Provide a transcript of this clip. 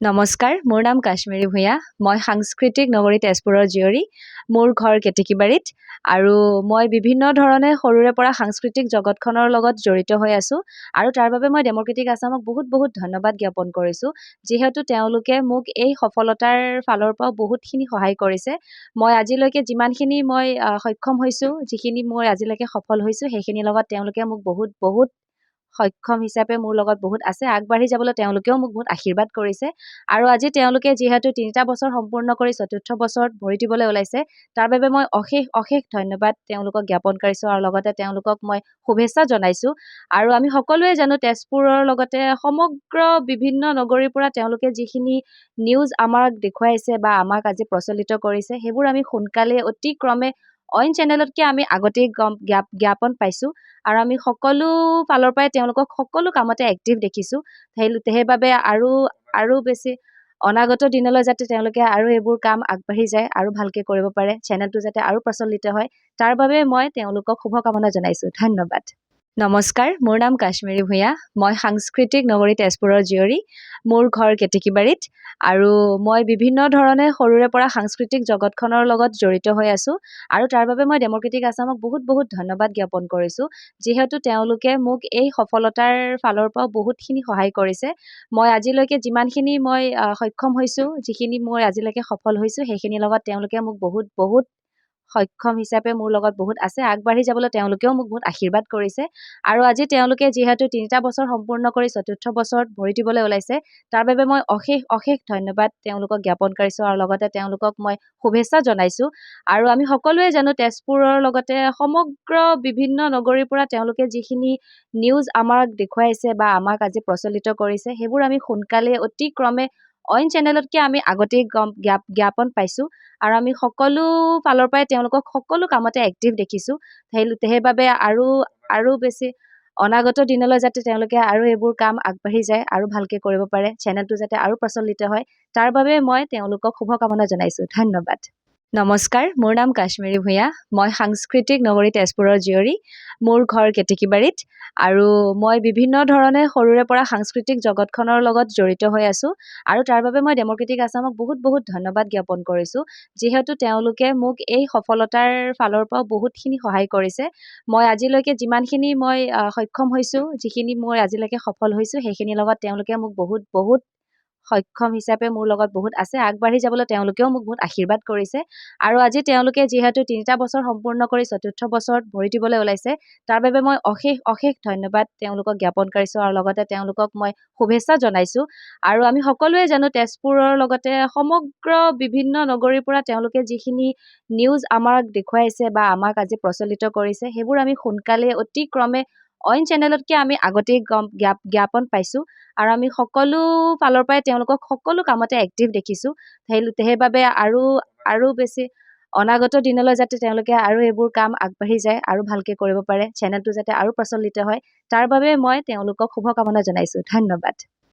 নমস্কাৰ, মোৰ নাম কাশ্মীৰী ভূঞা। মই সাংস্কৃতিক নগৰী তেজপুৰৰ জীয়ৰী। মোৰ ঘৰ কেতেকীবাৰীত আৰু মই বিভিন্ন ধৰণে সৰুৰে পৰা সাংস্কৃতিক জগতখনৰ লগত জড়িত হৈ আছোঁ আৰু তাৰ বাবে মই ডেম'ক্ৰেটিক আছামক বহুত বহুত ধন্যবাদ জ্ঞাপন কৰিছোঁ, যিহেতু তেওঁলোকে মোক এই সফলতাৰ ফালৰ পৰা বহুতখিনি সহায় কৰিছে। মই আজিলৈকে যিমানখিনি সক্ষম হৈছোঁ, যিখিনি মই আজিলৈকে সফল হৈছোঁ, সেইখিনিৰ লগত তেওঁলোকে মোক বহুত বহুত সক্ষম হিচাপে মোৰ লগত বহুত আছে। আগবাঢ়ি যাবলৈ তেওঁলোকেও মোক বহুত আশীৰ্বাদ কৰিছে আৰু আজি তেওঁলোকে যিহেতু ৩টা বছৰ সম্পূৰ্ণ কৰি ৪ৰ্থ বছৰত ভৰি দিবলৈ ওলাইছে, তাৰ বাবে মই অশেষ ধন্যবাদ তেওঁলোকক জ্ঞাপন কৰিছোঁ আৰু লগতে তেওঁলোকক মই শুভেচ্ছা জনাইছোঁ। আৰু আমি সকলোৱে জানো তেজপুৰৰ লগতে সমগ্ৰ বিভিন্ন নগৰীৰ পৰা তেওঁলোকে যিখিনি নিউজ আমাক দেখুৱাইছে বা আমাক আজি প্ৰচলিত কৰিছে, সেইবোৰ আমি সোনকালে অতি ক্ৰমে অইন চেনেলতকৈ আমি আগতেই জ্ঞাপন পাইছোঁ আৰু আমি সকলো ফালৰ পৰাই তেওঁলোকক সকলো কামতে এক্টিভ দেখিছোঁ। সেইবাবে আৰু বেছি অনাগত দিনলৈ যাতে তেওঁলোকে আৰু এইবোৰ কাম আগবাঢ়ি যায় আৰু ভালকৈ কৰিব পাৰে, চেনেলটো যাতে আৰু প্ৰচলিত হয়, তাৰ বাবে মই তেওঁলোকক শুভকামনা জনাইছোঁ। ধন্যবাদ। নমস্কাৰ, মোৰ নাম কাশ্মীৰী ভূঞা। মই সাংস্কৃতিক নগৰী তেজপুৰৰ জীয়ৰী। মোৰ ঘৰ কেতেকীবাৰীত আৰু মই বিভিন্ন ধৰণে সৰুৰে পৰা সাংস্কৃতিক জগতখনৰ লগত জড়িত হৈ আছোঁ আৰু তাৰ বাবে মই ডেম'ক্ৰেটিক আছামক বহুত বহুত ধন্যবাদ জ্ঞাপন কৰিছোঁ, যিহেতু তেওঁলোকে মোক এই সফলতাৰ ফালৰ পৰা বহুতখিনি সহায় কৰিছে। মই আজিলৈকে যিমানখিনি সক্ষম হৈছোঁ, যিখিনি মই আজিলৈকে সফল হৈছোঁ, সেইখিনিৰ লগত তেওঁলোকে মোক বহুত বহুত সক্ষম হিচাপে মোৰ লগত বহুত আছে। আগবাঢ়ি যাবলৈ তেওঁলোকেও মোক বহুত আশীৰ্বাদ কৰিছে আৰু আজি তেওঁলোকে যিহেতু ৩টা বছৰ সম্পূৰ্ণ কৰি ৪ৰ্থ বছৰত ভৰি দিবলৈ ওলাইছে, তাৰ বাবে মই অশেষ ধন্যবাদ তেওঁলোকক জ্ঞাপন কৰিছোঁ আৰু লগতে তেওঁলোকক মই শুভেচ্ছা জনাইছোঁ। আৰু আমি সকলোৱে জানো তেজপুৰৰ লগতে সমগ্ৰ বিভিন্ন নগৰীৰ পৰা তেওঁলোকে যিখিনি নিউজ আমাক দেখুৱাইছে বা আমাক আজি প্ৰচলিত কৰিছে, সেইবোৰ আমি সোনকালে অতি ক্ৰমে অইন চেনেলতকৈ আমি আগতেই জ্ঞাপন পাইছোঁ আৰু আমি সকলো ফালৰ পৰাই তেওঁলোকক সকলো কামতে এক্টিভ দেখিছোঁ। সেইবাবে আৰু বেছি অনাগত দিনলৈ যাতে তেওঁলোকে আৰু এইবোৰ কাম আগবাঢ়ি যায় আৰু ভালকৈ কৰিব পাৰে, চেনেলটো যাতে আৰু প্ৰচলিত হয়, তাৰ বাবে মই তেওঁলোকক শুভকামনা জনাইছোঁ। ধন্যবাদ। নমস্কাৰ, মোৰ নাম কাশ্মীৰী ভূঞা। মই সাংস্কৃতিক নগৰী তেজপুৰৰ জীয়ৰী। মোৰ ঘৰ কেতেকীবাৰীত আৰু মই বিভিন্ন ধৰণে সৰুৰে পৰা সাংস্কৃতিক জগতখনৰ লগত জড়িত হৈ আছোঁ আৰু তাৰ বাবে মই ডেম'ক্ৰেটিক আছামক বহুত বহুত ধন্যবাদ জ্ঞাপন কৰিছোঁ, যিহেতু তেওঁলোকে মোক এই সফলতাৰ ফালৰ পৰা বহুতখিনি সহায় কৰিছে। মই আজিলৈকে যিমানখিনি সক্ষম হৈছোঁ, যিখিনি মই আজিলৈকে সফল হৈছোঁ, সেইখিনিৰ লগত তেওঁলোকে মোক বহুত বহুত সক্ষম হিচাপে মোৰ লগত বহুত আছে। আগবাঢ়ি যাবলৈ তেওঁলোকেও মোক বহুত আশীৰ্বাদ কৰিছে আৰু আজি তেওঁলোকে যিহেতু ৩টা বছৰ সম্পূৰ্ণ কৰি ৪ৰ্থ বছৰত ভৰি দিবলৈ ওলাইছে, তাৰ বাবে মই অশেষ ধন্যবাদ তেওঁলোকক জ্ঞাপন কৰিছোঁ আৰু লগতে তেওঁলোকক মই শুভেচ্ছা জনাইছোঁ। আৰু আমি সকলোৱে জানো তেজপুৰৰ লগতে সমগ্ৰ বিভিন্ন নগৰীৰ পৰা তেওঁলোকে যিখিনি নিউজ আমাক দেখুৱাইছে বা আমাক আজি প্ৰচলিত কৰিছে, সেইবোৰ আমি সোনকালে অতি ক্ৰমে অইন চেনেলতকৈ আমি আগতেই জ্ঞাপন পাইছোঁ আৰু আমি সকলো ফালৰ পৰাই তেওঁলোকক সকলো কামতে এক্টিভ দেখিছোঁ। সেইবাবে আৰু বেছি অনাগত দিনলৈ যাতে তেওঁলোকে আৰু এইবোৰ কাম আগবাঢ়ি যায় আৰু ভালকৈ কৰিব পাৰে, চেনেলটো যাতে আৰু প্ৰচলিত হয়, তাৰ বাবে মই তেওঁলোকক শুভকামনা জনাইছোঁ। ধন্যবাদ।